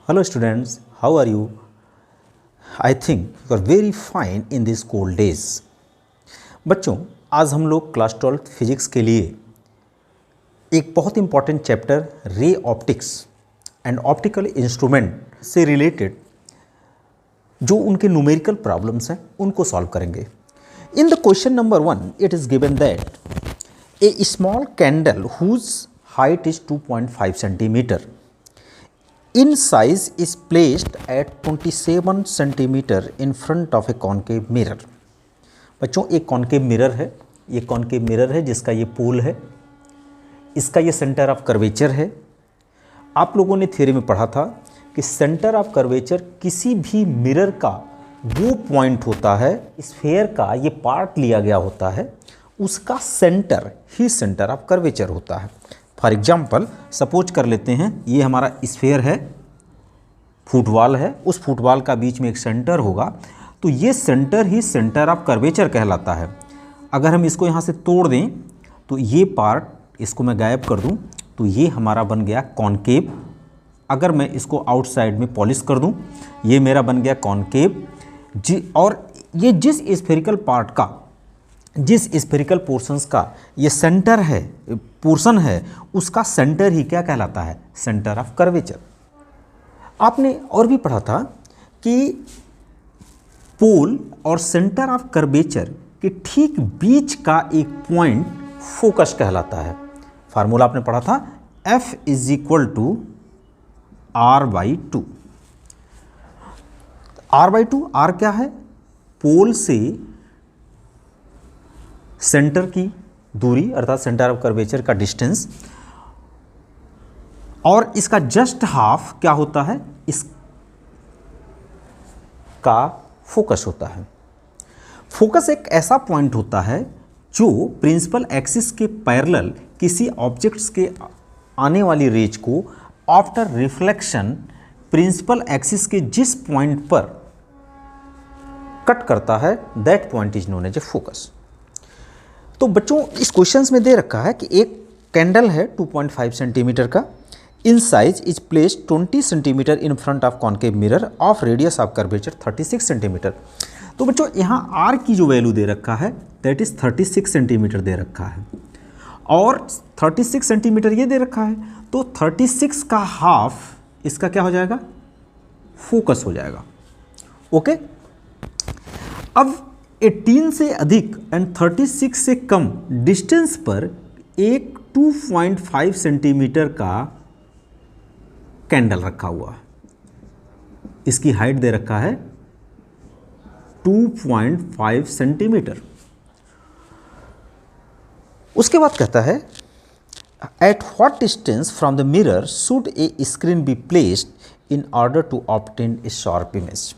Hello students, how are you? I think you are very fine in these cold days. बच्चों, आज हम लोग class 12 physics के लिए एक बहुत important chapter ray optics and optical instrument से रिलेटेड जो उनके न्यूमेरिकल प्रॉब्लम्स हैं उनको सॉल्व करेंगे. In the question number 1 it is given that a small candle whose height is 2.5 centimetre in size is placed at 27 centimeter in front of a concave mirror. बच्चों, एक concave mirror है, ये concave mirror है जिसका ये पोल है, इसका ये सेंटर ऑफ कर्वेचर है. आप लोगों ने थ्योरी में पढ़ा था कि सेंटर ऑफ कर्वेचर किसी भी मिरर का वो पॉइंट होता है, स्फीयर का ये पार्ट लिया गया होता है, उसका centre he centre of curvature होता है. फॉर एग्जाम्पल सपोज कर लेते हैं ये हमारा स्फीयर है, फुटबॉल है, उस फुटबॉल का बीच में एक सेंटर होगा, तो ये centre he centre of curvature कहलाता है. अगर हम इसको यहाँ से तोड़ दें तो ये पार्ट, इसको मैं गायब कर दूँ तो ये हमारा बन गया कॉन्केव. अगर मैं इसको आउटसाइड में पॉलिश कर दूँ ये मेरा बन गया कॉन्केव जी. और ये जिस स्फेरिकल पार्ट का, जिस स्फेरिकल पोर्शंस का ये सेंटर है, पोर्शन है, उसका सेंटर ही क्या कहलाता है? Centre of curvature. आपने और भी पढ़ा था कि पोल और सेंटर ऑफ कर्वेचर के ठीक बीच का एक पॉइंट फोकस कहलाता है. फार्मूला आपने पढ़ा था F is equal to R/2. R/2, R क्या है? पोल से सेंटर की दूरी अर्थात सेंटर ऑफ कर्वेचर का डिस्टेंस, और इसका जस्ट हाफ क्या होता है? इसका फोकस होता है. फोकस एक ऐसा पॉइंट होता है जो प्रिंसिपल एक्सिस के पैरेलल किसी ऑब्जेक्ट्स के आने वाली रेज को आफ्टर रिफ्लेक्शन प्रिंसिपल एक्सिस के जिस पॉइंट पर कट करता है, that point is known as a focus. तो बच्चों, इस क्वेश्चंस में दे रखा है कि एक कैंडल है 2.5 सेंटीमीटर का, in size is placed 20 centimetre in front of concave mirror of radius of curvature 36 centimetre. तो बच्चों, यहाँ R की जो वैल्यू दे रखा है दैट इज 36 सेंटीमीटर दे रखा है, और 36 सेंटीमीटर ये दे रखा है, तो 36 का हाफ इसका क्या हो जाएगा? फोकस हो जाएगा. ओके. अब 18 से अधिक एंड 36 से कम डिस्टेंस पर एक 2.5 सेंटीमीटर का कैंडल रखा हुआ है. इसकी हाइट दे रखा है 2.5 सेंटीमीटर. उसके बाद कहता है at what distance from the mirror should a screen be placed in order to obtain a sharp image.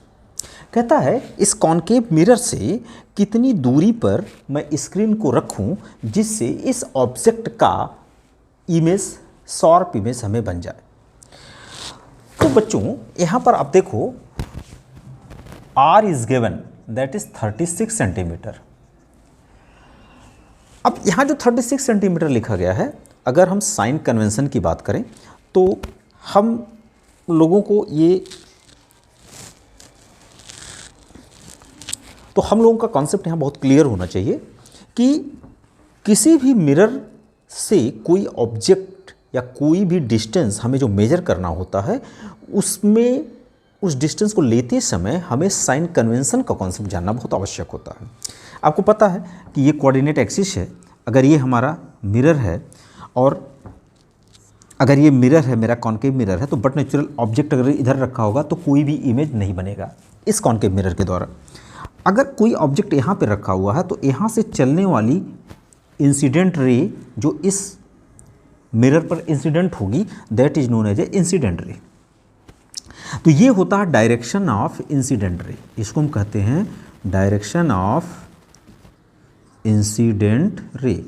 कहता है इस कॉन्केव मिरर से कितनी दूरी पर मैं स्क्रीन को रखूं जिससे इस ऑब्जेक्ट का इमेज, शार्प इमेज हमें बन जाए. तो बच्चों, यहाँ पर आप देखो R is given that is 36 centimetre. अब यहाँ जो 36 सेंटीमीटर लिखा गया है, अगर हम साइन कन्वेंशन की बात करें तो हम लोगों को हम लोगों का कॉन्सेप्ट यहाँ बहुत क्लियर होना चाहिए कि किसी भी मिरर से कोई ऑब्जेक्ट या कोई भी डिस्टेंस हमें जो मेजर करना होता है, उसमें उस डिस्टेंस को लेते समय हमें साइन कन्वेंशन का कॉन्सेप्ट जानना बहुत आवश्यक होता है. आपको पता है कि ये कोऑर्डिनेट एक्सिस है. अगर ये हमारा मिरर है और अगर ये मिरर है, मेरा कॉन्केव मिरर है, तो बट नेचुरल ऑब्जेक्ट अगर इधर रखा होगा तो कोई भी इमेज नहीं बनेगा इस कॉन्केव मिरर के द्वारा. अगर कोई ऑब्जेक्ट यहाँ पे रखा हुआ है तो यहाँ से चलने वाली इंसिडेंट रे जो इस मिरर पर इंसिडेंट होगी that is known as a incident ray. तो ये होता है डायरेक्शन ऑफ इंसिडेंट रे. इसको हम कहते हैं डायरेक्शन ऑफ इंसिडेंट रे.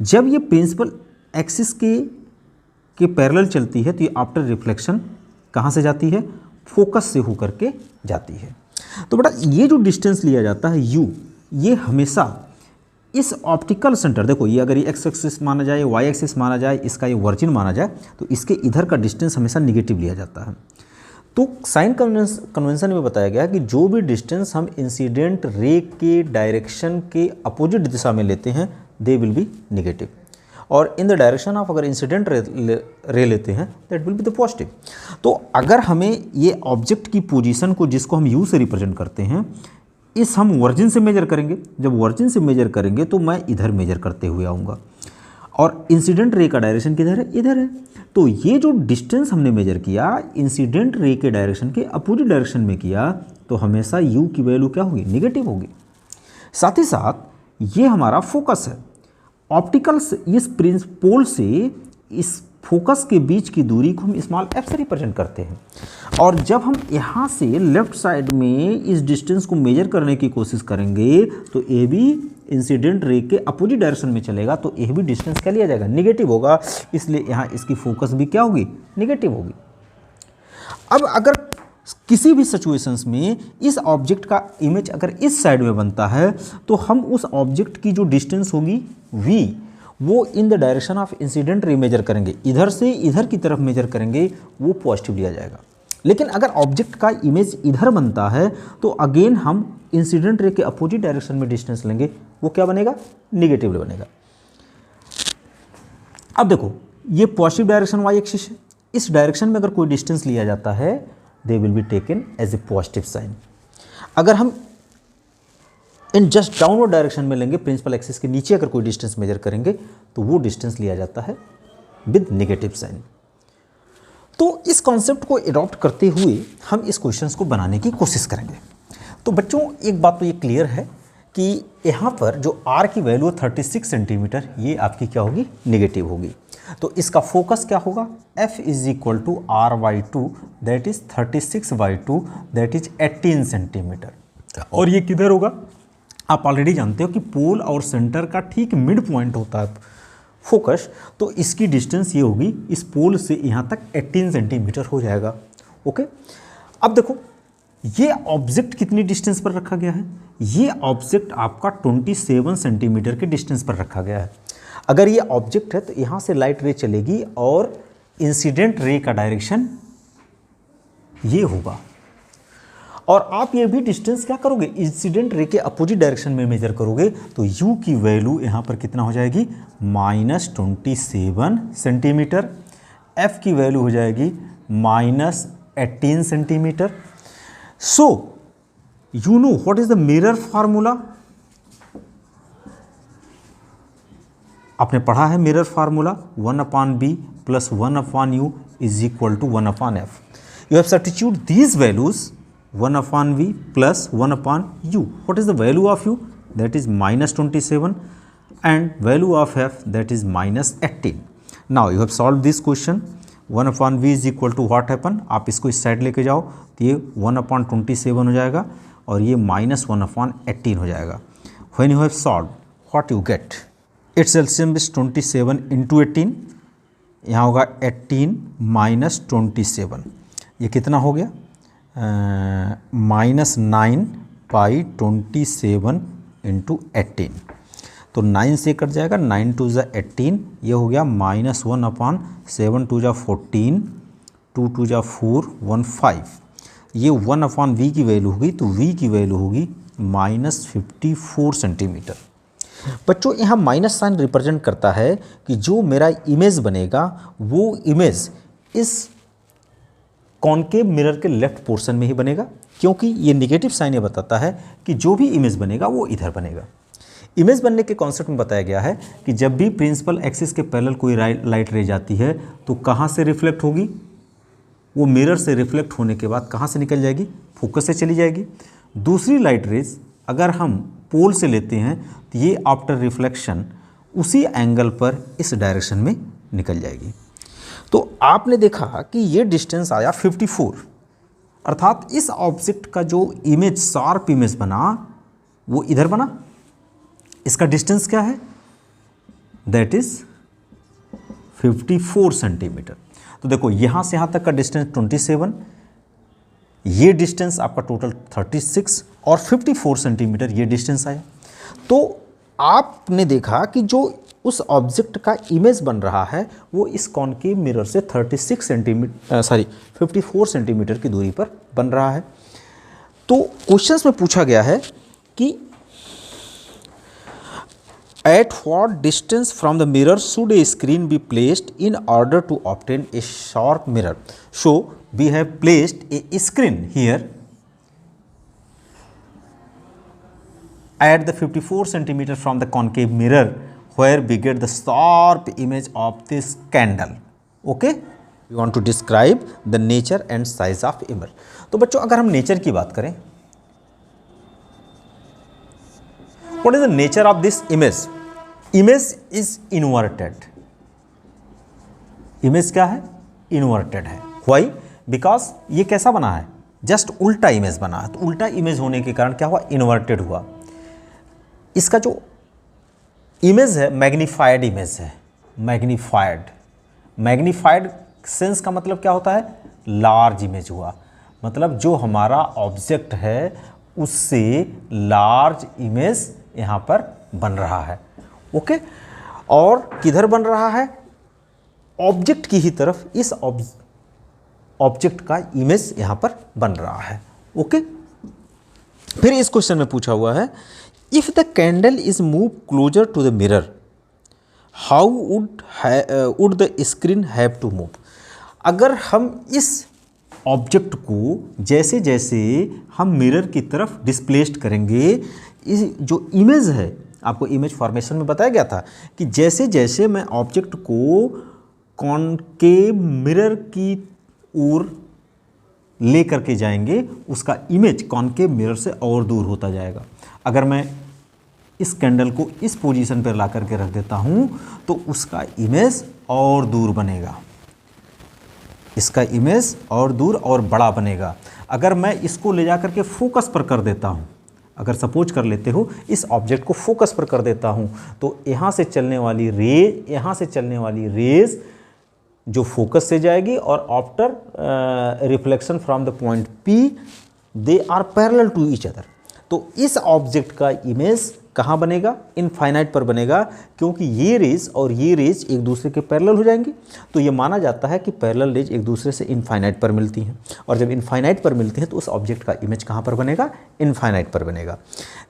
जब ये प्रिंसिपल एक्सिस के पैरेलल चलती है तो ये आफ्टर रिफ्लेक्शन कहाँ से जाती है? फोकस से होकर के जाती है. तो बेटा, ये जो डिस्टेंस लिया जाता है u, ये हमेशा इस ऑप्टिकल सेंटर, देखो ये अगर ये एक्स एक्सिस माना जाए, वाई एक्सिस माना जाए, इसका ये वर्जिन माना जाए, तो इसके इधर का डिस्टेंस हमेशा निगेटिव लिया जाता है. तो साइन कन्वेंशन में बताया गया कि जो भी डिस्टेंस हम इंसिडेंट रे के डायरेक्शन के अपोजिट दिशा में लेते हैं दे विल बी नेगेटिव, और इन द डायरेक्शन ऑफ अगर इंसिडेंट रे लेते हैं that will be the positive. तो अगर हमें ये ऑब्जेक्ट की पोजीशन को, जिसको हम यू से रिप्रेजेंट करते हैं, इस हम वर्जिन से मेजर करेंगे। जब वर्जिन से मेजर करेंगे तो मैं इधर मेजर करते हुए आऊँगा, और इंसिडेंट रे का डायरेक्शन किधर है, इधर है। तो ये जो डिस्टेंस हमने मेजर किया इंसिडेंट रे के डायरेक्शन के अपोजिट डायरेक्शन में किया, तो हमेशा यू की वैल्यू क्या होगी, नेगेटिव होगी। साथ ही साथ ये हमारा फोकस है। ऑप्टिकल इस पोल से इस फोकस के बीच की दूरी को हम स्मॉल एफ से रिप्रेजेंट करते हैं, और जब हम यहाँ से लेफ्ट साइड में इस डिस्टेंस को मेजर करने की कोशिश करेंगे तो ए बी इंसिडेंट रे के अपोजिट डायरेक्शन में चलेगा, तो ए बी डिस्टेंस क्या लिया जाएगा, नेगेटिव होगा। इसलिए यहाँ इसकी फोकस भी क्या होगी, नेगेटिव होगी। अब अगर किसी भी सिचुएशंस में इस ऑब्जेक्ट का इमेज अगर इस साइड में बनता है तो हम उस ऑब्जेक्ट की जो डिस्टेंस होगी v, वो in the direction of incident ray measure करेंगे, इधर से इधर की तरफ मेजर करेंगे, वो पॉजिटिव लिया जाएगा। लेकिन अगर ऑब्जेक्ट का इमेज इधर बनता है तो अगेन हम इंसिडेंट रे के अपोजिट डायरेक्शन में डिस्टेंस लेंगे, वो क्या बनेगा, निगेटिव बनेगा। अब देखो ये पॉजिटिव डायरेक्शन वाई एक्सिस है, इस डायरेक्शन में अगर कोई डिस्टेंस लिया जाता है they will be taken as a positive sign. अगर हम इन जस्ट डाउनवर्ड डायरेक्शन में लेंगे, प्रिंसिपल एक्सिस के नीचे अगर कोई डिस्टेंस मेजर करेंगे तो वो डिस्टेंस लिया जाता है विद नेगेटिव साइन। तो इस कॉन्सेप्ट को एडॉप्ट करते हुए हम इस क्वेश्चंस को बनाने की कोशिश करेंगे। तो बच्चों एक बात तो ये क्लियर है कि यहाँ पर जो r की वैल्यू 36 सेंटीमीटर, ये आपकी क्या होगी, नेगेटिव होगी। तो इसका फोकस क्या होगा, f is equal to r/2 that is 36/2 that is 18 centimetre. और ये किधर होगा, आप ऑलरेडी जानते हो कि पोल और सेंटर का ठीक मिड पॉइंट होता है फोकस, तो इसकी डिस्टेंस ये होगी, इस पोल से यहाँ तक 18 सेंटीमीटर हो जाएगा। ओके, अब देखो ये ऑब्जेक्ट कितनी डिस्टेंस पर रखा गया है, ये ऑब्जेक्ट आपका 27 सेंटीमीटर के डिस्टेंस पर रखा गया है। अगर ये ऑब्जेक्ट है तो यहाँ से लाइट रे चलेगी और इंसिडेंट रे का डायरेक्शन ये होगा, और आप ये भी डिस्टेंस क्या करोगे, इंसिडेंट रे के अपोजिट डायरेक्शन में मेजर करोगे, तो u की वैल्यू यहाँ पर कितना हो जाएगी, -27 सेंटीमीटर। f की वैल्यू हो जाएगी -18 centimetre. So you know what is the mirror formula, आपने पढ़ा है mirror formula, 1/b + 1/u is equal to 1/f। You have substitute these values 1/v plus 1/u. What is the value of u? That is -27 and value of f that is -18. Now you have solved this question. 1/v is equal to what happen? आप इसको इस side लेके जाओ तो ये 1/27 हो जाएगा और ये -1/18 हो जाएगा। When you have solved, what you get? Its LCM is 27 into 18. यहाँ होगा 18 - 27, ये कितना हो गया, -9/27 इंटू 18। तो 9 से कट जाएगा, 9 2 ज़ा 18, ये हो गया -1/7 2 ज़ा 14, 2 2 ज़ा 4 15। ये 1/v की वैल्यू होगी, तो v की वैल्यू होगी -54 सेंटीमीटर। बच्चों यहाँ माइनस साइन रिप्रेजेंट करता है कि जो मेरा इमेज बनेगा वो इमेज इस कॉनकेव मिरर के लेफ्ट पोर्शन में ही बनेगा, क्योंकि ये नेगेटिव साइन ये बताता है कि जो भी इमेज बनेगा वो इधर बनेगा। इमेज बनने के कॉन्सेप्ट में बताया गया है कि जब भी प्रिंसिपल एक्सिस के पैरेलल कोई लाइट रे जाती है तो कहाँ से रिफ्लेक्ट होगी, वो मिरर से रिफ्लेक्ट होने के बाद कहाँ से निकल जाएगी, फोकस से चली जाएगी। दूसरी लाइट रेज अगर हम पोल से लेते हैं तो ये आफ्टर रिफ्लेक्शन उसी एंगल पर इस डायरेक्शन में निकल जाएगी। तो आपने देखा कि ये डिस्टेंस आया 54, अर्थात इस ऑब्जेक्ट का जो इमेज शार्प इमेज बना वो इधर बना। इसका डिस्टेंस क्या है, दैट इज 54 सेंटीमीटर। तो देखो यहाँ से यहाँ तक का डिस्टेंस 27, ये डिस्टेंस आपका टोटल 36 और 54 सेंटीमीटर ये डिस्टेंस आया। तो आपने देखा कि जो उस ऑब्जेक्ट का इमेज बन रहा है वो इस कॉनकेव मिरर से 54 सेंटीमीटर की दूरी पर बन रहा है। तो क्वेश्चंस में पूछा गया है कि at what distance from the mirror should a screen be placed in order to obtain a sharp mirror? So we have placed a screen here at the 54 centimeter from the concave mirror where we get the sharp image of this candle. Okay? We want to describe the nature and size of image. तो बच्चों अगर हम nature की बात करें, what is the nature of this image? Image is inverted. Image क्या है? Inverted है. Why? Because ये कैसा बना है? जस्ट उल्टा इमेज बना है। तो उल्टा इमेज होने के कारण क्या हुआ? इन्वर्टेड हुआ। इसका जो इमेज है मैग्नीफाइड इमेज है। मैग्नीफाइड सेंस का मतलब क्या होता है? लार्ज इमेज हुआ। मतलब जो हमारा ऑब्जेक्ट है उससे लार्ज इमेज यहाँ पर बन रहा है। ओके? और किधर बन रहा है? ऑब्जेक्ट की ही तरफ इस ऑब्जेक्ट का इमेज यहाँ पर बन रहा है। ओके? फिर इस क्वेश्चन में पूछा हुआ है, if the candle is move closer to the mirror how would the screen have to move? अगर हम इस ऑब्जेक्ट को जैसे जैसे हम मिरर की तरफ डिस्प्लेस्ड करेंगे, इस जो इमेज है, आपको इमेज फॉर्मेशन में बताया गया था कि जैसे जैसे मैं ऑब्जेक्ट को कॉनकेव मिरर की ओर ले करके जाएंगे उसका इमेज कॉनकेव मिरर से और दूर होता जाएगा। अगर मैं इस कैंडल को इस पोजीशन पर ला करके रख देता हूं तो उसका इमेज और दूर बनेगा, इसका इमेज और दूर और बड़ा बनेगा। अगर मैं इसको ले जा करके फोकस पर कर देता हूं, अगर सपोज कर लेते हो इस ऑब्जेक्ट को फोकस पर कर देता हूं तो यहाँ से चलने वाली रेज जो फोकस से जाएगी और after reflection from the point P they are parallel to each other. तो इस ऑब्जेक्ट का इमेज कहाँ बनेगा? इनफाइनाइट पर बनेगा, क्योंकि ये रेज और ये रेज एक दूसरे के पैरेलल हो जाएंगी। तो ये माना जाता है कि पैरेलल रेज एक दूसरे से इनफाइनाइट पर मिलती हैं, और जब इनफाइनाइट पर मिलती हैं तो उस ऑब्जेक्ट का इमेज कहाँ पर बनेगा? इनफाइनाइट पर बनेगा।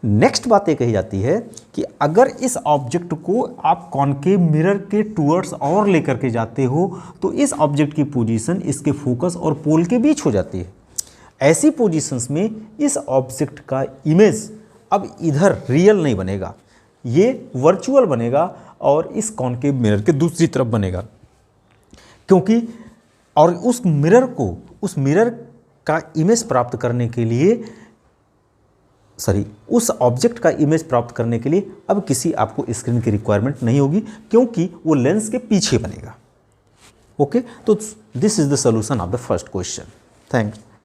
नेक्स्ट बात ये कही जाती है कि अगर इस ऑब्जेक्ट को आप कॉनकेव मिरर के टूवर्ड्स और लेकर के जाते हो तो इस ऑब्जेक्ट की पोजीशन इसके फोकस और पोल के बीच हो जाती है। ऐसी पोजीशंस में इस ऑब्जेक्ट का इमेज अब इधर रियल नहीं बनेगा, ये वर्चुअल बनेगा और इस कॉनकेव मिरर के दूसरी तरफ बनेगा, क्योंकि और उस मिरर का इमेज प्राप्त करने के लिए उस ऑब्जेक्ट का इमेज प्राप्त करने के लिए अब किसी आपको स्क्रीन की रिक्वायरमेंट नहीं होगी, क्योंकि वो लेंस के पीछे बनेगा। ओके? तो this is the solution of the first question. Thanks.